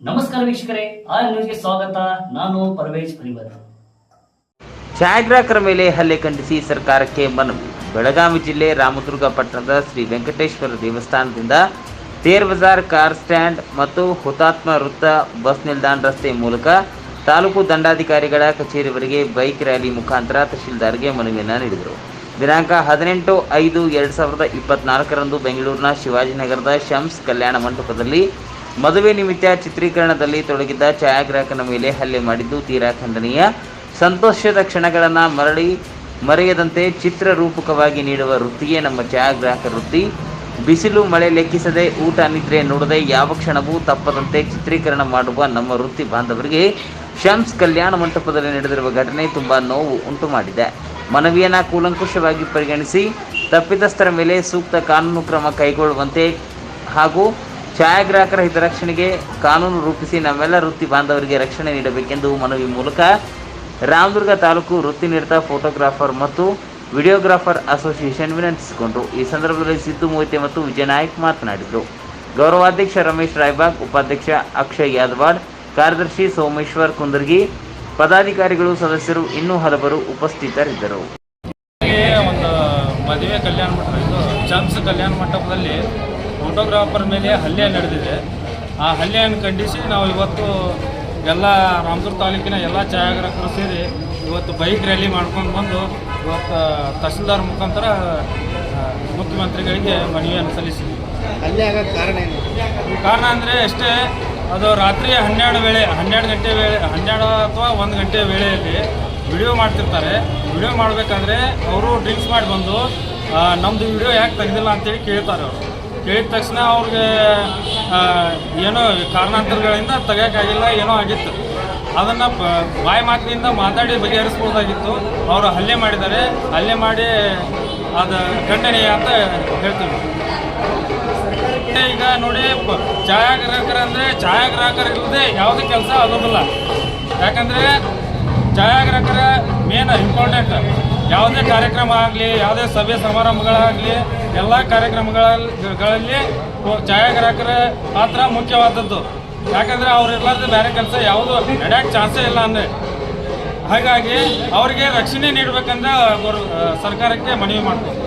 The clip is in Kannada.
ನಮಸ್ಕಾರ ವೀಕ್ಷಕರೇ, ಆರ್ ನ್ಯೂಸ್ಗೆ ಸ್ವಾಗತ. ನಾನು ಪರ್ವೇಜ್ ಪರಿವರ್. ಛಾಯಾಗ್ರಾಹಕರ ಮೇಲೆ ಹಲ್ಲೆ ಖಂಡಿಸಿ ಸರ್ಕಾರಕ್ಕೆ ಮನವಿ. ಬೆಳಗಾವಿ ಜಿಲ್ಲೆ ರಾಮದುರ್ಗ ಪಟ್ಟಣದ ಶ್ರೀ ವೆಂಕಟೇಶ್ವರ ದೇವಸ್ಥಾನದಿಂದ ತೇರ್ ಬಜಾರ್ ಕಾರ್ ಸ್ಟ್ಯಾಂಡ್ ಮತ್ತು ಹುತಾತ್ಮ ವೃತ್ತ ಬಸ್ ನಿಲ್ದಾಣ ರಸ್ತೆ ಮೂಲಕ ತಾಲೂಕು ದಂಡಾಧಿಕಾರಿಗಳ ಕಚೇರಿವರೆಗೆ ಬೈಕ್ ರ್ಯಾಲಿ ಮುಖಾಂತರ ತಹಶೀಲ್ದಾರ್ಗೆ ಮನವಿಯನ್ನು ನೀಡಿದರು. ದಿನಾಂಕ 18/5/2024ರಂದು ಬೆಂಗಳೂರಿನ ಶಿವಾಜಿನಗರದ ಶಮ್ಸ್ ಕಲ್ಯಾಣ ಮಂಟಪದಲ್ಲಿ ಮದುವೆ ನಿಮಿತ್ತ ಚಿತ್ರೀಕರಣದಲ್ಲಿ ತೊಡಗಿದ್ದ ಛಾಯಾಗ್ರಾಹಕನ ಮೇಲೆ ಹಲ್ಲೆ ಮಾಡಿದ್ದು ತೀರಾ ಖಂಡನೀಯ. ಸಂತೋಷದ ಕ್ಷಣಗಳನ್ನು ಮರೆಯದಂತೆ ಚಿತ್ರರೂಪಕವಾಗಿ ನೀಡುವ ವೃತ್ತಿಯೇ ನಮ್ಮ ಛಾಯಾಗ್ರಾಹಕ ವೃತ್ತಿ. ಬಿಸಿಲು ಮಳೆ ಲೆಕ್ಕಿಸದೆ, ಊಟ ನಿದ್ರೆ ನೋಡದೆ, ಯಾವ ಕ್ಷಣವೂ ತಪ್ಪದಂತೆ ಚಿತ್ರೀಕರಣ ಮಾಡುವ ನಮ್ಮ ವೃತ್ತಿ ಬಾಂಧವರಿಗೆ ಶಮ್ಸ್ ಕಲ್ಯಾಣ ಮಂಟಪದಲ್ಲಿ ನಡೆದಿರುವ ಘಟನೆ ತುಂಬ ನೋವು ಉಂಟು ಮಾಡಿದೆ. ಮನವಿಯನ್ನು ಕೂಲಂಕುಷವಾಗಿ ಪರಿಗಣಿಸಿ ತಪ್ಪಿತಸ್ಥರ ಮೇಲೆ ಸೂಕ್ತ ಕಾನೂನು ಕ್ರಮ ಕೈಗೊಳ್ಳುವಂತೆ ಹಾಗೂ ಛಾಯಾಗ್ರಾಹಕರ ಹಿತರಕ್ಷಣೆಗೆ ಕಾನೂನು ರೂಪಿಸಿ ನಮ್ಮೆಲ್ಲ ವೃತ್ತಿ ಬಾಂಧವರಿಗೆ ರಕ್ಷಣೆ ನೀಡಬೇಕೆಂದು ಮನವಿ ಮೂಲಕ ರಾಮದುರ್ಗ ತಾಲೂಕು ವೃತ್ತಿನಿರತ ಫೋಟೋಗ್ರಾಫರ್ ಮತ್ತು ವಿಡಿಯೋಗ್ರಾಫರ್ ಅಸೋಸಿಯೇಷನ್ ವಿನಂತಿಸಿಕೊಂಡರು. ಈ ಸಂದರ್ಭದಲ್ಲಿ ಸಿದ್ದು ಮೂರ್ತಿ ಮತ್ತು ವಿಜಯನಾಯಕ್ ಮಾತನಾಡಿದರು. ಗೌರವಾಧ್ಯಕ್ಷ ರಮೇಶ್ ರಾಯ್ಬಾಗ್, ಉಪಾಧ್ಯಕ್ಷ ಅಕ್ಷಯ್ ಯಾದವಾಡ್, ಕಾರ್ಯದರ್ಶಿ ಸೋಮೇಶ್ವರ್ ಕುಂದರ್ಗಿ, ಪದಾಧಿಕಾರಿಗಳು, ಸದಸ್ಯರು ಇನ್ನೂ ಹಲವರು ಉಪಸ್ಥಿತರಿದ್ದರು. ಒಂದು ಮದುವೆ ಕಲ್ಯಾಣ ಮಂಟಪ, ಇದು ಶಮ್ಸ್ ಕಲ್ಯಾಣ ಮಂಟಪದಲ್ಲಿ ಫೋಟೋಗ್ರಾಫರ್ ಮೇಲೆ ಹಲ್ಲೆ ನಡೆದಿದೆ. ಆ ಹಲ್ಲೆಯನ್ನು ಖಂಡಿಸಿ ನಾವು ಇವತ್ತು ಎಲ್ಲ ರಾಮದುರ್ಗ ತಾಲೂಕಿನ ಎಲ್ಲ ಛಾಯಾಗ್ರಾಹಕರು ಸೇರಿ ಇವತ್ತು ಬೈಕ್ ರ್ಯಾಲಿ ಮಾಡ್ಕೊಂಡು ಬಂದು ಇವತ್ತು ತಹಶೀಲ್ದಾರ್ ಮುಖಾಂತರ ಮುಖ್ಯಮಂತ್ರಿಗಳಿಗೆ ಮನವಿಯನ್ನು ಸಲ್ಲಿಸಿದ್ವಿ. ಹಲ್ಲೆ ಆಗೋಕ್ಕೆ ಕಾರಣ ಏನು? ಕಾರಣ ಅಂದರೆ ಅಷ್ಟೇ, ಅದು ರಾತ್ರಿ 12 ಗಂಟೆ ವೇಳೆ 12 ಅಥವಾ 1 ಗಂಟೆ ವೇಳೆಯಲ್ಲಿ ವಿಡಿಯೋ ಮಾಡ್ತಿರ್ತಾರೆ. ವಿಡಿಯೋ ಮಾಡಬೇಕಾದ್ರೆ ಅವರು ಡ್ರಿಂಕ್ಸ್ ಮಾಡಿ ಬಂದು ನಮ್ಮದು ವಿಡಿಯೋ ಯಾಕೆ ತೆಗೆದಿಲ್ಲ ಅಂತೇಳಿ ಕೇಳ್ತಾರೆ. ಅವರು ಕೇಳಿದ ತಕ್ಷಣ ಅವ್ರಿಗೆ ಏನೋ ಕಾರಣಾಂತರಗಳಿಂದ ತೆಗೋಕ್ಕಾಗಿಲ್ಲ, ಏನೋ ಆಗಿತ್ತು. ಅದನ್ನು ಬಾಯಿ ಮಾತಿನಿಂದ ಮಾತಾಡಿ ಬಗೆಹರಿಸ್ಬೋದಾಗಿತ್ತು. ಅವರು ಹಲ್ಲೆ ಮಾಡಿದ್ದಾರೆ. ಹಲ್ಲೆ ಮಾಡಿ ಅದು ಖಂಡನೀಯ ಅಂತ ಹೇಳ್ತೀವಿ. ಈಗ ನೋಡಿ, ಛಾಯಾಗ್ರಾಹಕರಂದರೆ ಛಾಯಾಗ್ರಾಹಕರಿಲ್ಲದೆ ಯಾವುದೇ ಕೆಲಸ ಆಗೋದಿಲ್ಲ. ಯಾಕಂದರೆ ಛಾಯಾಗ್ರಾಹಕರ ಮೇನ್ ಇಂಪಾರ್ಟೆಂಟ್. ಯಾವುದೇ ಕಾರ್ಯಕ್ರಮ ಆಗಲಿ, ಯಾವುದೇ ಸಭೆ ಸಮಾರಂಭಗಳಾಗಲಿ, ಎಲ್ಲ ಕಾರ್ಯಕ್ರಮಗಳಲ್ಲಿ ಛಾಯಾಗ್ರಾಹಕರ ಪಾತ್ರ ಮುಖ್ಯವಾದದ್ದು. ಯಾಕಂದರೆ ಅವರಿಲ್ಲದ ಬೇರೆ ಕೆಲಸ ಯಾವುದು ನಡೆಯೋಕ್ಕೆ ಚಾನ್ಸೇ ಇಲ್ಲ ಅಂದರೆ. ಹಾಗಾಗಿ ಅವರಿಗೆ ರಕ್ಷಣೆ ನೀಡಬೇಕಂದ್ರೆ ಸರ್ಕಾರಕ್ಕೆ ಮನವಿ ಮಾಡ್ತೀವಿ.